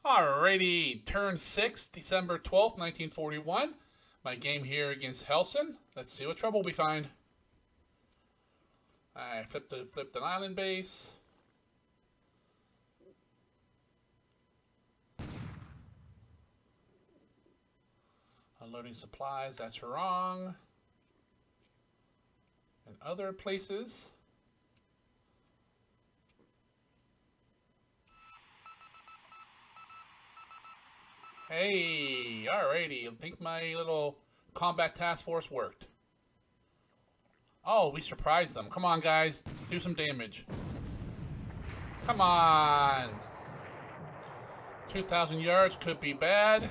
Alrighty, turn 6, December 12th, 1941. My game here against Hellsen. Let's see what trouble we find. I flipped an island base. Unloading supplies, that's wrong. And other places. Hey, alrighty. I think my little combat task force worked. Oh, we surprised them. Come on, guys. Do some damage. Come on. 2,000 yards could be bad.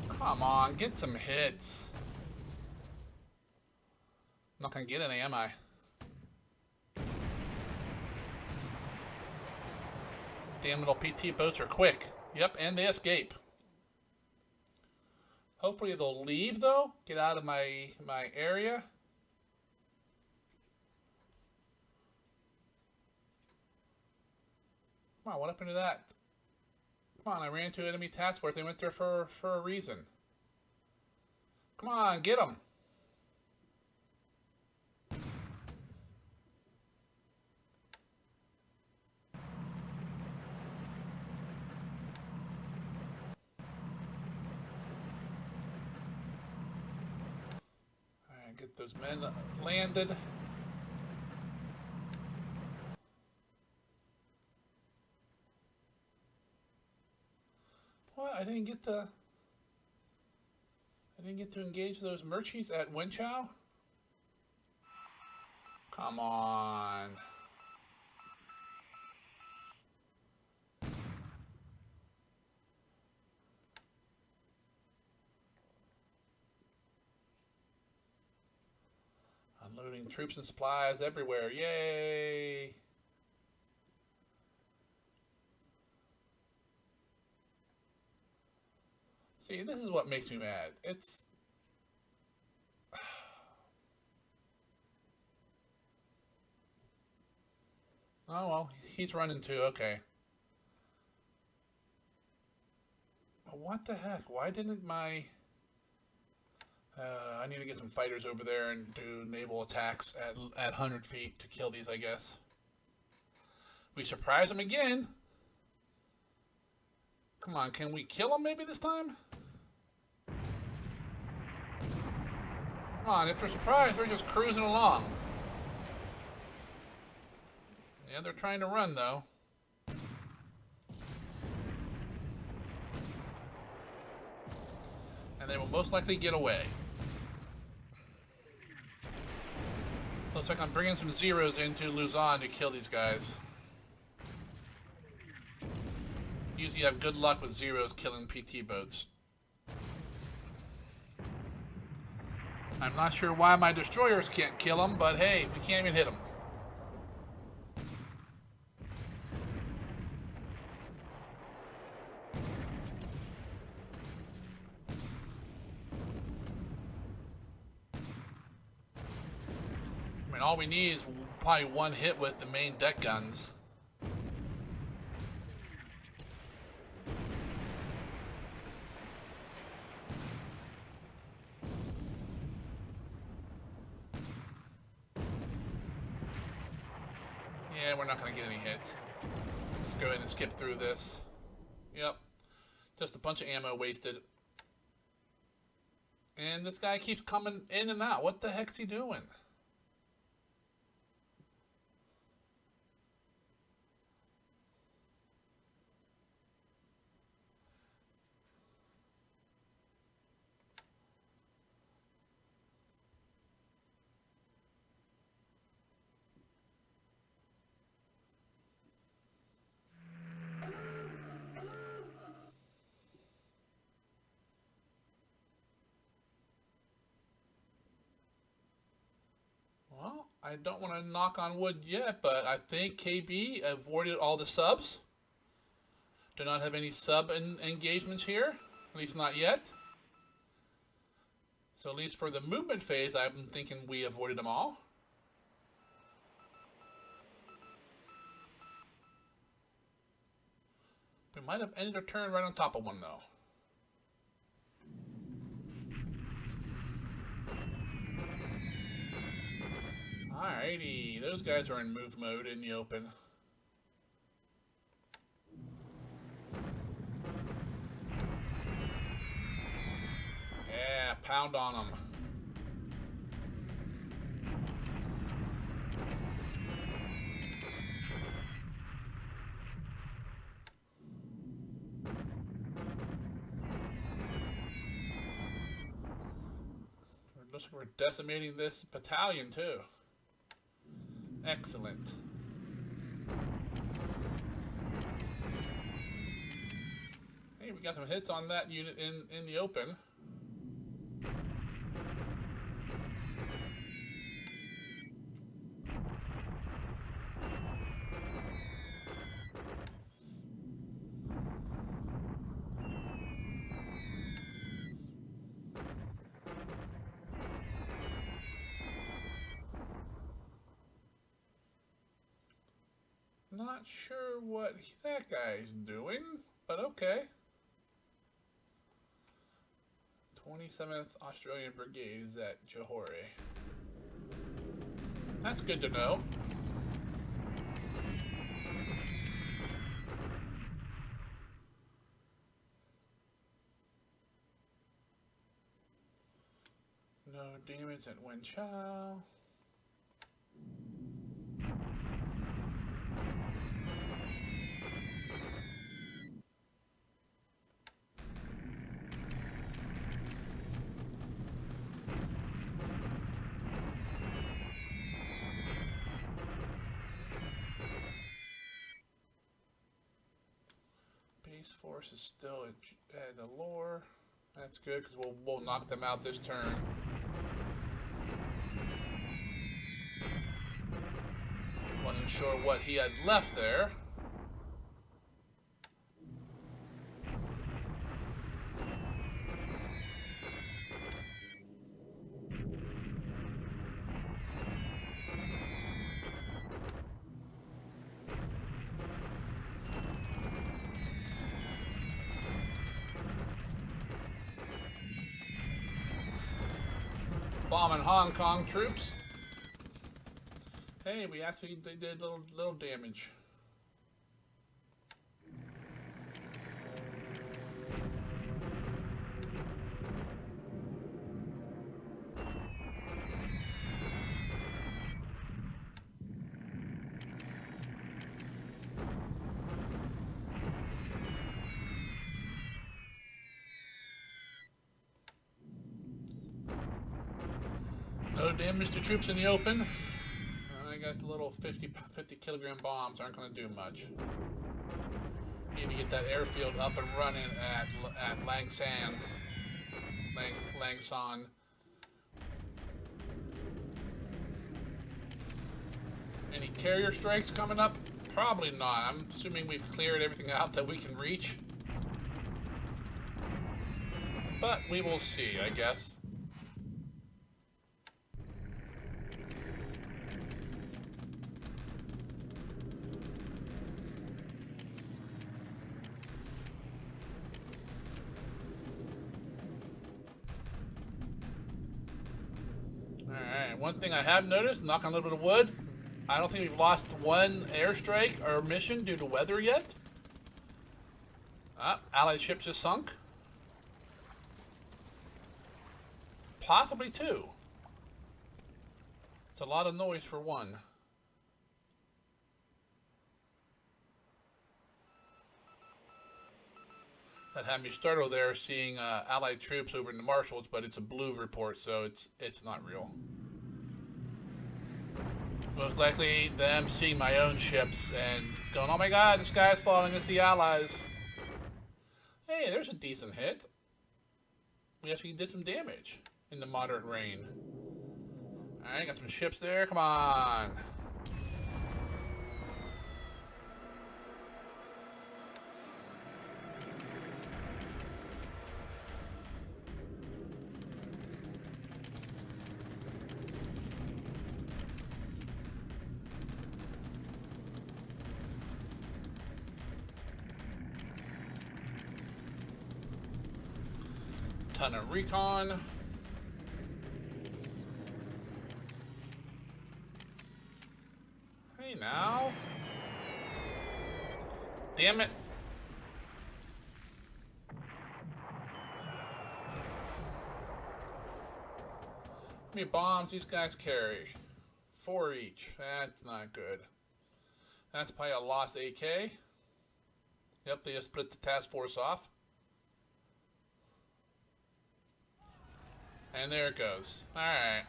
Come on, get some hits. I'm not gonna get any, am I? Damn little PT boats are quick. Yep, and they escape. Hopefully they'll leave, though. Get out of my area. Come on, what happened to that? Come on, I ran to enemy task force. They went there for a reason. Come on, get them. Alright, get those men landed. What? I didn't get to engage those merchies at Wenchow? Come on. Unloading troops and supplies everywhere. Yay! See, this is what makes me mad. It's... Oh, well, he's running too. Okay. What the heck? Why didn't my... I need to get some fighters over there and do naval attacks at 100 feet to kill these, I guess. We surprise them again. Come on, can we kill them maybe this time? Come on, if they're surprised, they're just cruising along. Yeah, they're trying to run, though. And they will most likely get away. Looks like I'm bringing some zeros into Luzon to kill these guys. Usually I have good luck with zeros killing PT boats. I'm not sure why my destroyers can't kill them, but hey, we can't even hit them. I mean, all we need is probably one hit with the main deck guns. Yeah, we're not going to get any hits. Let's go ahead and skip through this. Yep. Just a bunch of ammo wasted. And this guy keeps coming in and out. What the heck's he doing? Well, I don't want to knock on wood yet, but I think KB avoided all the subs. Do not have any sub engagements here, at least not yet. So at least for the movement phase, I'm thinking we avoided them all. It might have ended a turn right on top of one, though. Alrighty, those guys are in move mode in the open. Yeah, pound on them. Looks like we're decimating this battalion too. Excellent. Hey, we got some hits on that unit in the open. Not sure what that guy's doing, but okay. 27th Australian Brigade is at Johore. That's good to know. No damage at Wenchao. Base force is still at Allure. That's good because we'll knock them out this turn. Wasn't sure what he had left there. Bombing Hong Kong troops. Hey, we actually did little damage. No damage to troops in the open. I guess the little 50 kilogram bombs aren't going to do much. Need to get that airfield up and running at Langsan. Langsan. Any carrier strikes coming up? Probably not. I'm assuming we've cleared everything out that we can reach. But we will see, I guess. Alright, one thing I have noticed, knock on a little bit of wood, I don't think we've lost one airstrike or mission due to weather yet. Allied ship just sunk. Possibly two. It's a lot of noise for one. That had me startled there seeing Allied troops over in the Marshalls, but it's a blue report, so it's not real. Most likely them seeing my own ships and going, oh my god, the sky is falling, it's the Allies. Hey, there's a decent hit. We actually did some damage in the moderate rain. Alright, got some ships there, come on. Ton of recon. Hey now. Damn it. How many bombs these guys carry? 4 each. That's not good. That's probably a lost AK. Yep, they just split the task force off. And there it goes. Alright.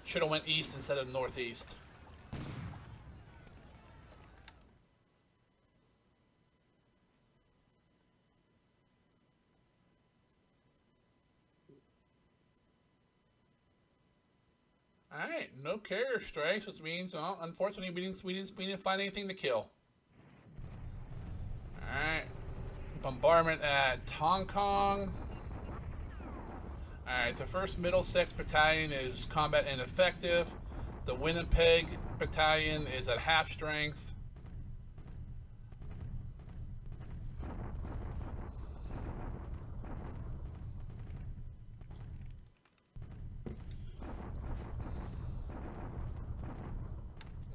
Should have went east instead of northeast. Alright, no carrier strikes, which means, well, unfortunately, we didn't find anything to kill. Alright. Bombardment at Hong Kong. Alright, the 1st Middlesex Battalion is combat ineffective. The Winnipeg Battalion is at half strength.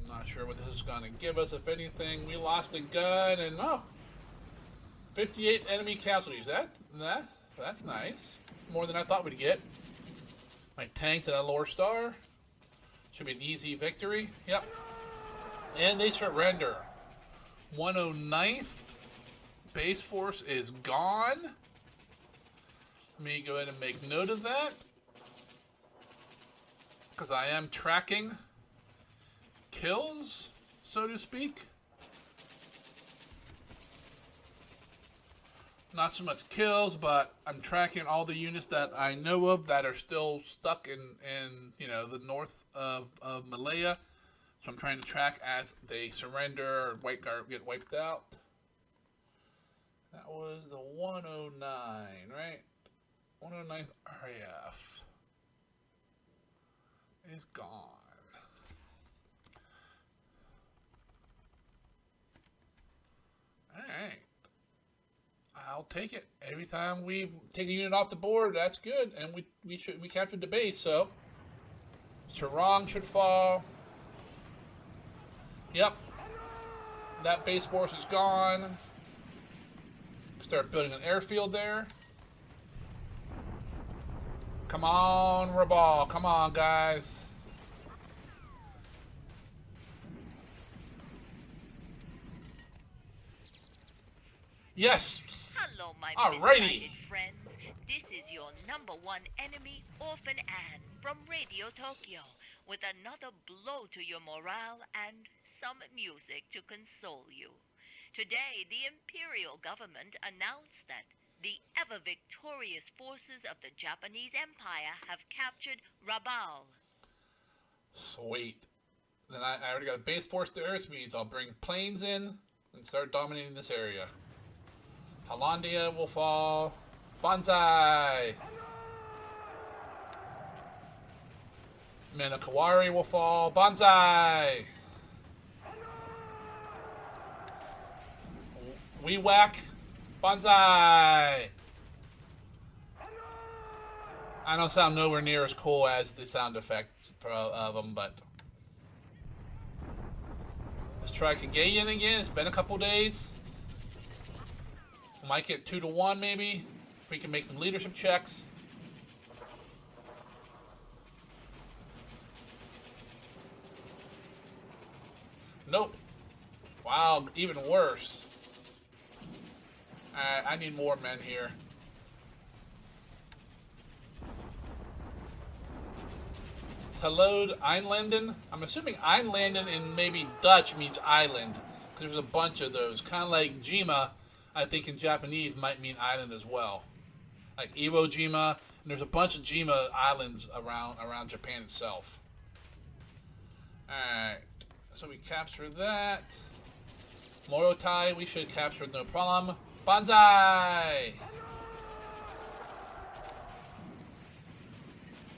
I'm not sure what this is going to give us. If anything, we lost a gun and, oh, 58 enemy casualties. That's nice. More than I thought we'd get. My tanks at a lower star. Should be an easy victory. Yep. And they surrender. 109th base force is gone. Let me go ahead and make note of that, because I am tracking kills, so to speak. Not so much kills, but I'm tracking all the units that I know of that are still stuck in you know, the north of Malaya. So I'm trying to track as they surrender or get wiped out. That was the 109, right? 109th RAF is gone. Alright. I'll take it. Every time we take a unit off the board, that's good. And we captured the base, so Sarong should fall. Yep. That base force is gone. Start building an airfield there. Come on, Rabaul. Come on, guys. Yes. Hello, my Alrighty. friends. This is your #1 enemy, Orphan Anne, from Radio Tokyo, with another blow to your morale and some music to console you. Today, the Imperial government announced that the ever-victorious forces of the Japanese Empire have captured Rabaul. Sweet. Then I already got a base force there, which means I'll bring planes in and start dominating this area. Hollandia will fall. Banzai! Manakawari will fall. Banzai! We whack. Banzai! I don't sound nowhere near as cool as the sound effect of them, but let's try Kagayan again. It's been a couple days. Might get 2 to 1 maybe. If we can make some leadership checks. Nope. Wow, even worse. Alright, I need more men here. Hello, Einlanden. I'm assuming Einlanden in maybe Dutch means island. Because there's a bunch of those. Kind of like Jima, I think in Japanese might mean island as well. Like Iwo Jima. And there's a bunch of Jima islands around Japan itself. Alright. So we capture that. Morotai, we should capture no problem. Banzai!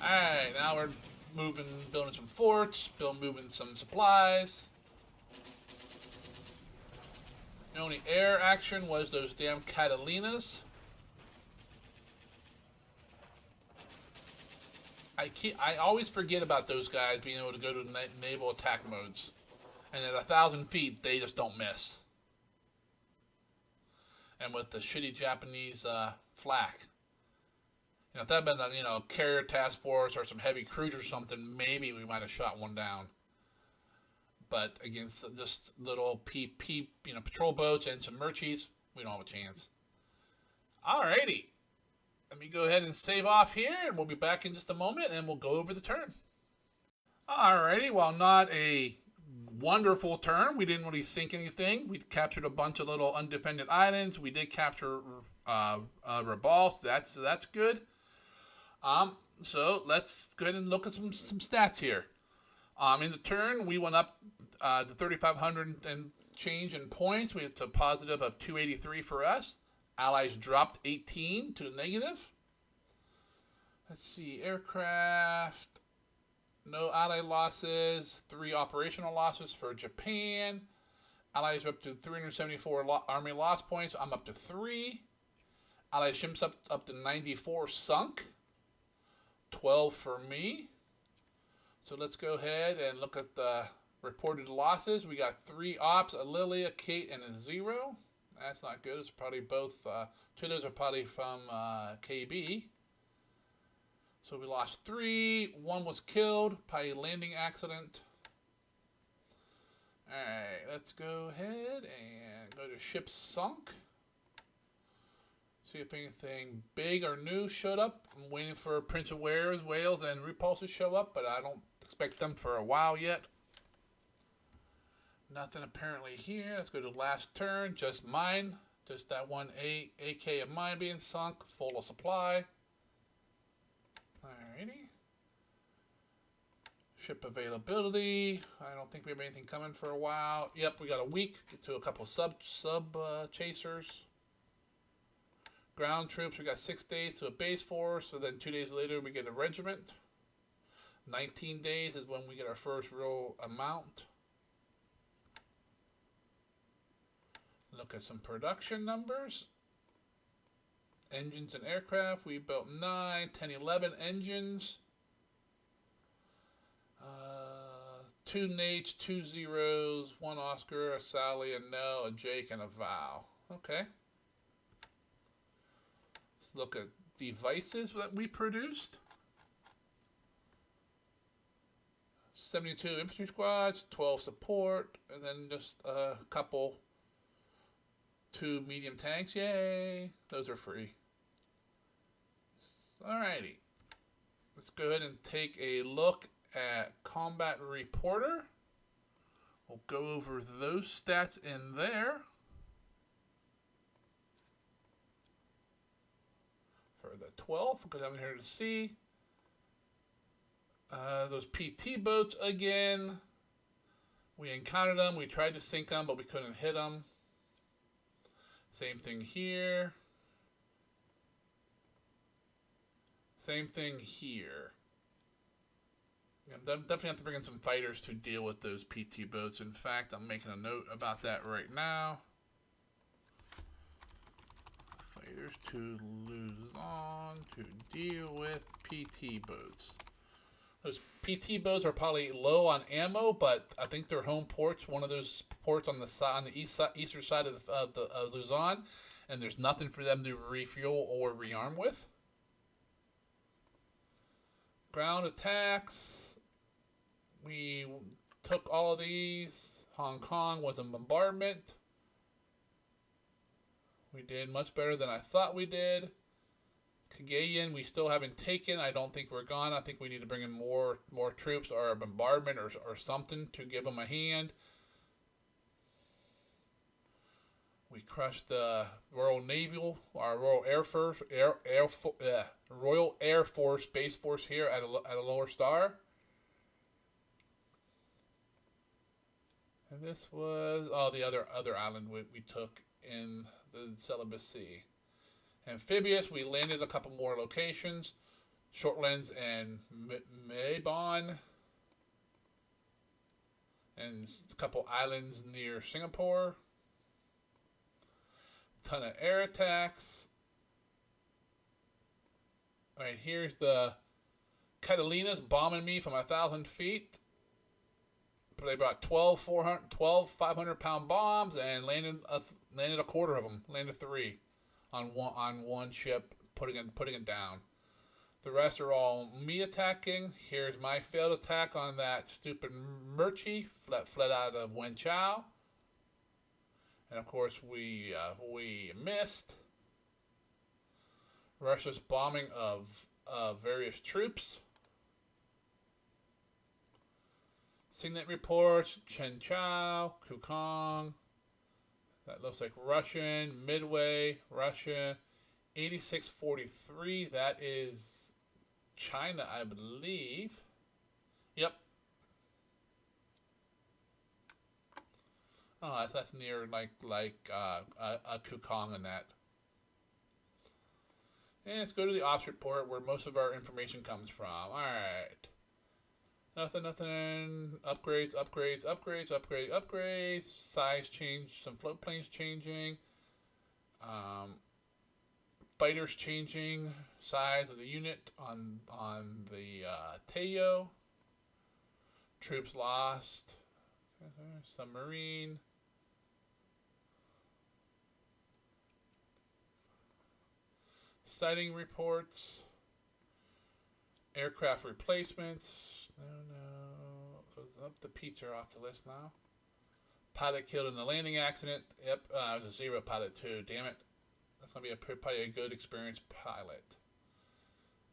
Alright, now we're building some forts, moving some supplies. The only air action was those damn Catalinas. I always forget about those guys being able to go to naval attack modes, and at 1,000 feet they just don't miss. And with the shitty Japanese flak, you know, if that had been a carrier task force or some heavy cruiser or something, maybe we might have shot one down. But against just little patrol boats and some merchies, we don't have a chance. Alrighty. Let me go ahead and save off here, and we'll be back in just a moment, and we'll go over the turn. Alrighty, while not a wonderful turn, we didn't really sink anything. We captured a bunch of little undefended islands. We did capture Rabaul, so that's good. So let's go ahead and look at some stats here. In the turn, we went up to 3,500 and change in points. We had a positive of 283 for us. Allies dropped 18 to the negative. Let's see, aircraft. No ally losses. 3 operational losses for Japan. Allies are up to 374 army loss points. I'm up to 3. Allied ships up to 94 sunk. 12 for me. So let's go ahead and look at the reported losses. We got 3 ops, a Lily, a Kate, and a 0. That's not good. It's probably both. 2 of those are probably from KB. So we lost 3. 1 was killed. Probably a landing accident. Alright, let's go ahead and go to ship sunk. See if anything big or new showed up. I'm waiting for Prince of Wales and Repulse to show up, but I don't expect them for a while yet. Nothing apparently here. Let's go to last turn. Just mine. Just that one AK of mine being sunk. Full of supply. Alrighty. Ship availability. I don't think we have anything coming for a while. Yep, we got a week. Get to a couple sub chasers. Ground troops, we got 6 days to a base force, so then 2 days later we get a regiment. 19 days is when we get our first real amount. Look at some production numbers. Engines and aircraft, we built 9, 10, 11 engines. 2 Nates, 2 Zeros, 1 Oscar, a Sally, a Nell, a Jake, and a Val. Okay. Look at devices that we produced. 72 infantry squads, 12 support, and then just a couple 2 medium tanks. Yay! Those are free. Alrighty. Let's go ahead and take a look at Combat Reporter. We'll go over those stats in there. For the 12th, go down here to see. Those PT boats again. We encountered them. We tried to sink them, but we couldn't hit them. Same thing here. Same thing here. And definitely have to bring in some fighters to deal with those PT boats. In fact, I'm making a note about that right now. Fighters to Luzon to deal with PT boats. Those PT boats are probably low on ammo, but I think they're home ports. One of those ports on the side, on the eastern side of Luzon, and there's nothing for them to refuel or rearm with. Ground attacks. We took all of these. Hong Kong was a bombardment. We did much better than I thought we did. Cagayan, we still haven't taken. I don't think we're gone. I think we need to bring in more troops or a bombardment or something to give them a hand. We crushed the Royal Naval, our Royal Royal Air Force Base Force here at a lower star. And this was the other island we took in the Celebes Sea. Amphibious, we landed a couple more locations. Shortlands and Maybon. And a couple islands near Singapore. Ton of air attacks. Alright, here's the Catalina's bombing me from 1,000 feet. But they brought 12 500-pound bombs and landed a quarter of them. Landed 3 on one ship, putting it down. The rest are all me attacking. Here's my failed attack on that stupid Murchie that fled out of Wen Chao. And of course we missed. Russia's bombing of various troops. Signet reports, Chen Chao, Kukong. That looks like Russian. Midway, Russia. 8643, that is China, I believe. Yep. Oh, that's near like a Kukong and that. And let's go to the ops report where most of our information comes from. Alright. Nothing. Upgrades. Size change. Some float planes changing. Fighters changing. Size of the unit on the Teo. Troops lost. Submarine. Sighting reports. Aircraft replacements. No. The Pete's are off the list now. Pilot killed in a landing accident. Yep, it was a 0 pilot too. Damn it. That's going to be probably a good experienced pilot.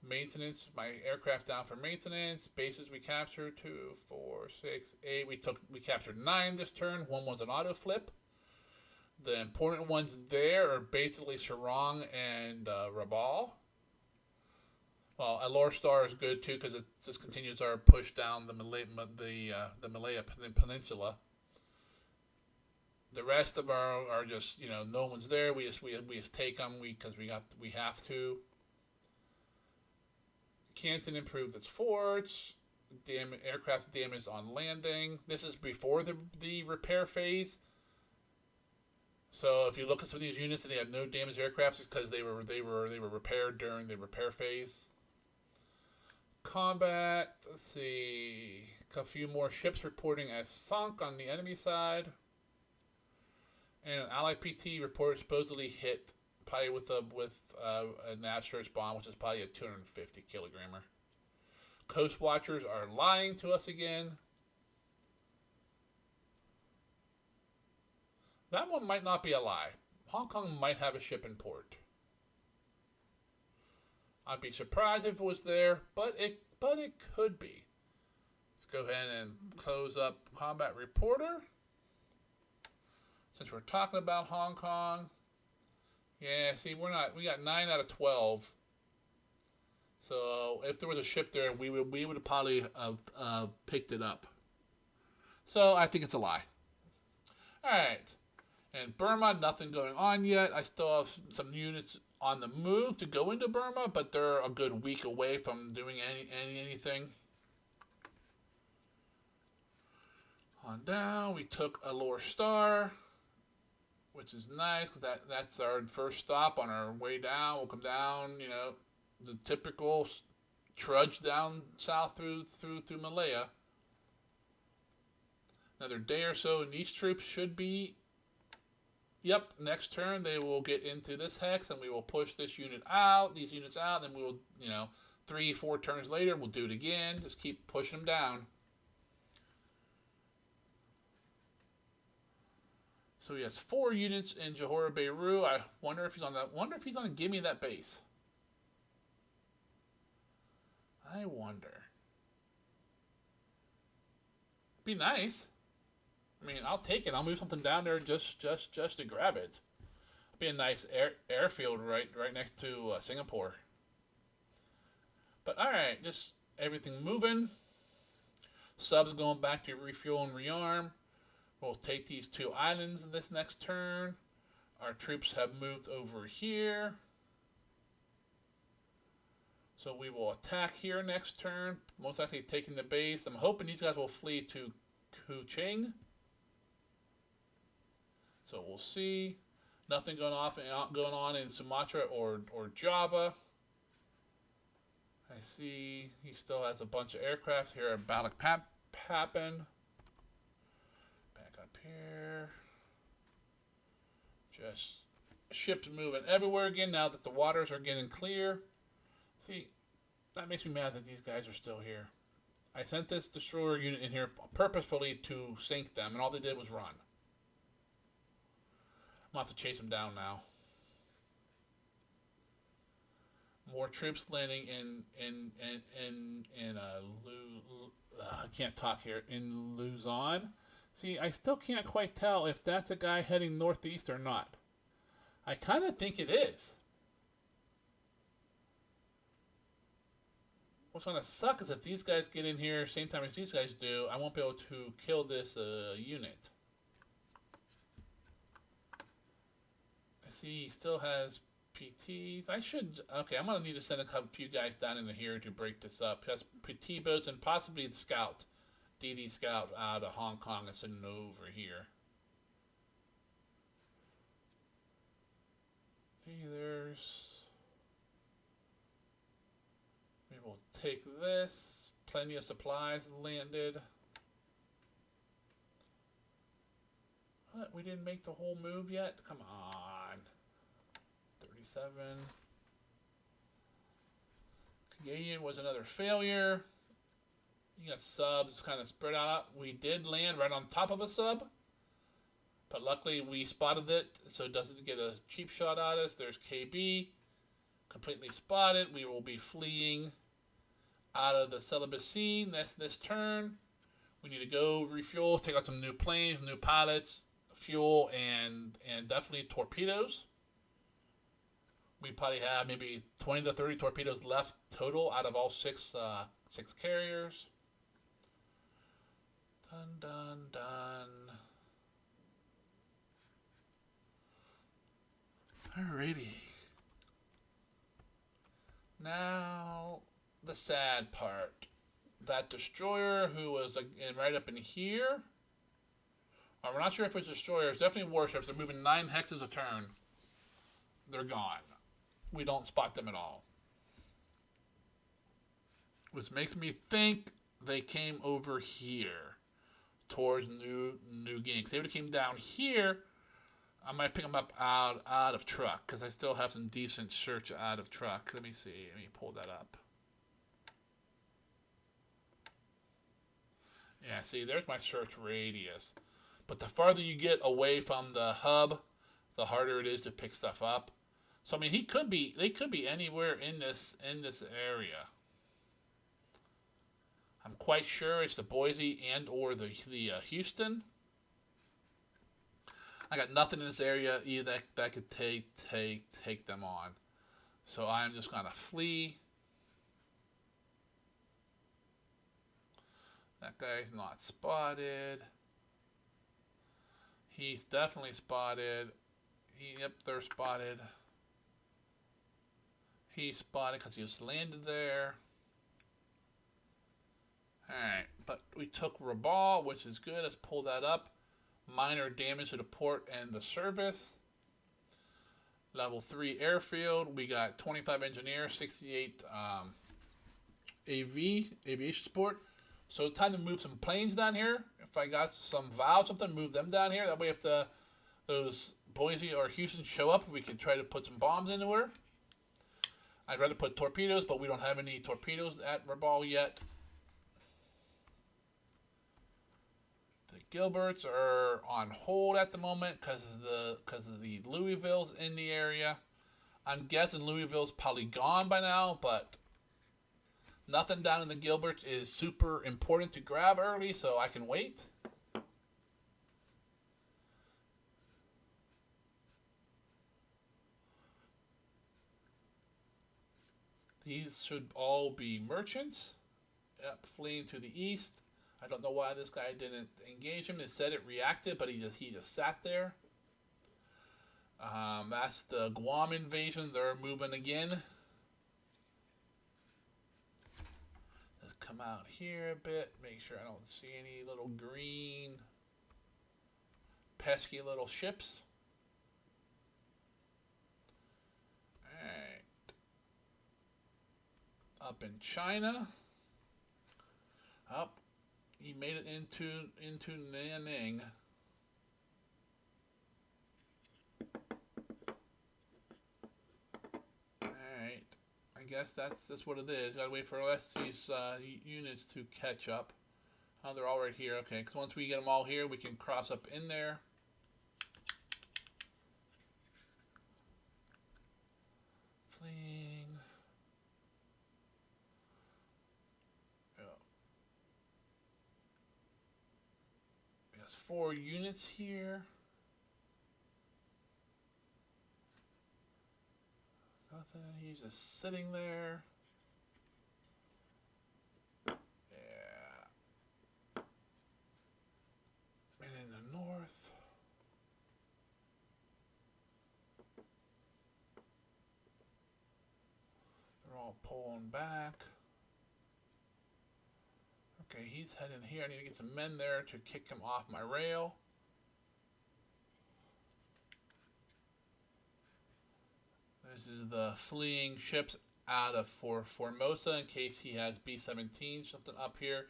Maintenance. My aircraft down for maintenance. Bases we captured. 2, 4, 6, 8. We captured 9 this turn. 1 was an auto flip. The important ones there are basically Xargun and Rabaul. Well, Allure Star is good too because it just continues our push down the Malaya Peninsula. The rest of our are just no one's there. We just take them because we have to. Canton improved its forts. Aircraft damage on landing. This is before the repair phase. So if you look at some of these units and they have no damaged aircraft, it's because they were repaired during the repair phase. Combat. Let's see. A few more ships reporting as sunk on the enemy side. And an Allied PT report supposedly hit probably with a nav search bomb, which is probably a 250 kilogrammer. Coast Watchers are lying to us again. That one might not be a lie. Hong Kong might have a ship in port. I'd be surprised if it was there, but it could be. Let's go ahead and close up Combat Reporter. Since we're talking about Hong Kong. Yeah, see, we got 9 out of 12. So if there was a ship there, we would have probably picked it up. So I think it's a lie. Alright. In Burma, nothing going on yet. I still have some units on the move to go into Burma, but they're a good week away from doing anything. On down, we took Allure Star, which is nice because that's our first stop on our way down. We'll come down, the typical trudge down south through Malaya. Another day or so, and these troops should be. Yep, next turn they will get into this hex and we will push these units out, and we will, 3-4 turns later, we'll do it again. Just keep pushing them down. So he has 4 units in Johor Bahru. I wonder if he's on to give me that base. I wonder. Be nice. I mean, I'll take it. I'll move something down there just to grab it. It'll be a nice airfield right next to Singapore. But all right, just everything moving. Subs going back to refuel and rearm. We'll take these 2 islands this next turn. Our troops have moved over here. So we will attack here next turn. Most likely taking the base. I'm hoping these guys will flee to Kuching. So we'll see. Nothing going on in Sumatra or Java. I see he still has a bunch of aircraft here at Balikpapan. Back up here. Just ships moving everywhere again now that the waters are getting clear. See, that makes me mad that these guys are still here. I sent this destroyer unit in here purposefully to sink them, and all they did was run. I'm going to have to chase them down now. More troops landing I can't talk here, in Luzon. See, I still can't quite tell if that's a guy heading northeast or not. I kind of think it is. What's going to suck is if these guys get in here same time as these guys do, I won't be able to kill this unit. I see he still has PTs. I should... Okay, I'm going to need to send a few guys down into here to break this up. He has PT boats and possibly the scout. DD scout out of Hong Kong and sending over here. Okay, there's... We will take this. Plenty of supplies landed. What? We didn't make the whole move yet? Come on. 37. Canadian was another failure. You got subs kind of spread out. We did land right on top of a sub. But luckily we spotted it so it doesn't get a cheap shot at us. There's KB. Completely spotted. We will be fleeing out of the Celebes Sea this turn. We need to go refuel, take out some new planes, new pilots, fuel, and definitely torpedoes. We probably have maybe 20 to 30 torpedoes left total out of all six carriers. Done. Alrighty. Now, the sad part. That destroyer who was right up in here. We're not sure if it's a destroyer. It's definitely warships. They're moving 9 hexes a turn. They're gone. We don't spot them at all. Which makes me think they came over here towards New Guinea. If they would have came down here, I might pick them up out of truck because I still have some decent search out of truck. Let me see. Let me pull that up. Yeah, see, there's my search radius. But the farther you get away from the hub, the harder it is to pick stuff up. So I mean, they could be anywhere in this area. I'm quite sure it's the Boise and or the Houston. I got nothing in this area either that could take them on. So I'm just gonna flee. That guy's not spotted. He's definitely spotted. Yep, they're spotted. He's spotted because he just landed there. Alright, but we took Rabaul, which is good. Let's pull that up. Minor damage to the port and the service. Level 3 airfield. We got 25 engineers, 68 aviation support. So time to move some planes down here. If I got some valves, something, move them down here. That way if those Boise or Houston show up, we can try to put some bombs into her. I'd rather put torpedoes, but we don't have any torpedoes at Rabaul yet. The Gilberts are on hold at the moment because of the Louisville's in the area. I'm guessing Louisville's probably gone by now, but nothing down in the Gilberts is super important to grab early, so I can wait. These should all be merchants. Yep, fleeing to the east. I don't know why this guy didn't engage him. It said it reacted, but he just sat there. That's the Guam invasion. They're moving again. Let's come out here a bit. Make sure I don't see any little green pesky little ships. Alright. up in China. Up, he made it into Nanning. Alright, I guess that's just what it is. Gotta wait for the rest of these units to catch up. Oh, they're all right here. Okay, because once we get them all here, we can cross up in there. Fleeing. Oh. There's 4 units here. Nothing. He's just sitting there. Yeah. And in the north. They're all pulling back. Okay, he's heading here. I need to get some men there to kick him off my rail. This is the fleeing ships out of Formosa in case he has B-17, something up here.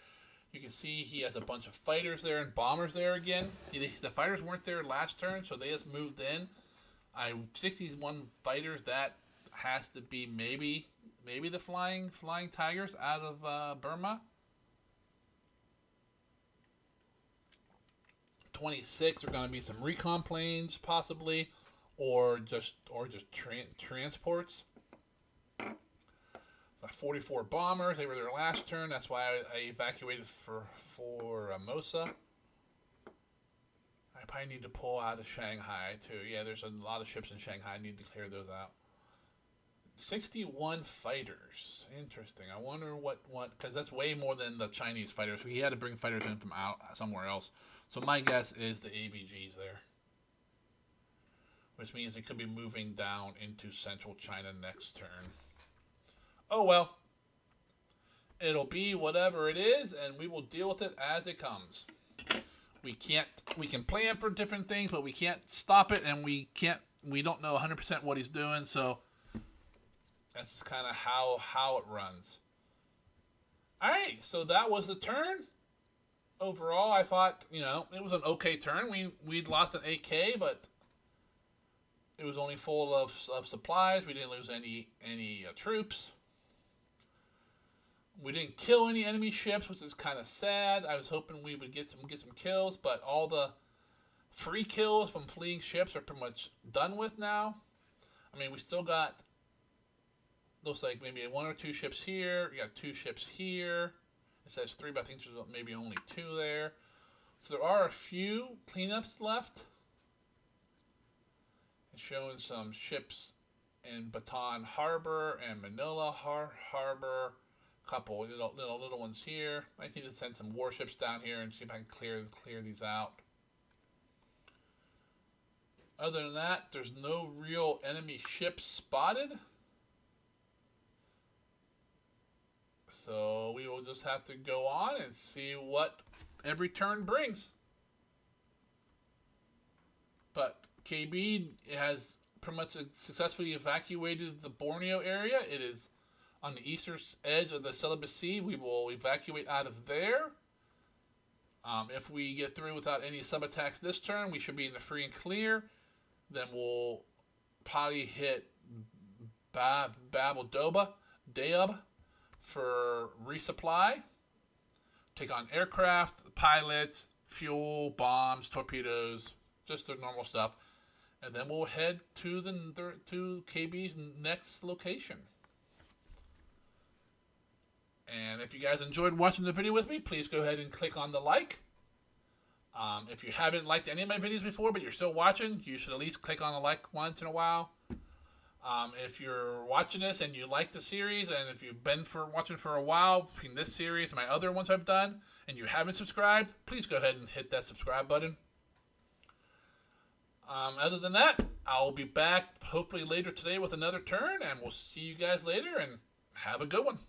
You can see he has a bunch of fighters there and bombers there again. The fighters weren't there last turn, so they just moved in. 61 fighters, that has to be maybe the flying tigers out of Burma. 26 are going to be some recon planes, possibly, or just transports. 44 bombers. They were there last turn. That's why I evacuated for Mosa. I probably need to pull out of Shanghai too. Yeah, there's a lot of ships in Shanghai. I need to clear those out. 61 fighters. Interesting. I wonder what because that's way more than the Chinese fighters. He had to bring fighters in from out somewhere else. So my guess is the AVGs there, which means it could be moving down into central China next turn. Oh well. It'll be whatever it is, and we will deal with it as it comes. We can plan for different things, but we can't stop it, and we don't know 100% what he's doing, so that's kind of how it runs. Alright, so that was the turn. Overall, I thought, it was an okay turn. We'd lost an 8K, but it was only full of supplies. We didn't lose any troops. We didn't kill any enemy ships, which is kind of sad. I was hoping we would get some kills, but all the free kills from fleeing ships are pretty much done with now. I mean, we still got, looks like maybe 1 or 2 ships here. You got 2 ships here. It says 3, but I think there's maybe only 2 there. So there are a few cleanups left. It's showing some ships in Bataan Harbor and Manila Harbor. Couple little ones here. I need to send some warships down here and see if I can clear these out. Other than that, there's no real enemy ships spotted. So we will just have to go on and see what every turn brings. But KB has pretty much successfully evacuated the Borneo area. It is on the eastern edge of the Celebes Sea. We will evacuate out of there. If we get through without any sub-attacks this turn, we should be in the free and clear. Then we'll probably hit Deob for resupply. Take on aircraft, pilots, fuel, bombs, torpedoes, just the normal stuff. And then we'll head to KB's next location. And if you guys enjoyed watching the video with me, please go ahead and click on the like. If you haven't liked any of my videos before, but you're still watching, you should at least click on the like once in a while. If you're watching this and you like the series, and if you've been watching for a while between this series and my other ones I've done, and you haven't subscribed, please go ahead and hit that subscribe button. Other than that, I'll be back hopefully later today with another turn, and we'll see you guys later, and have a good one.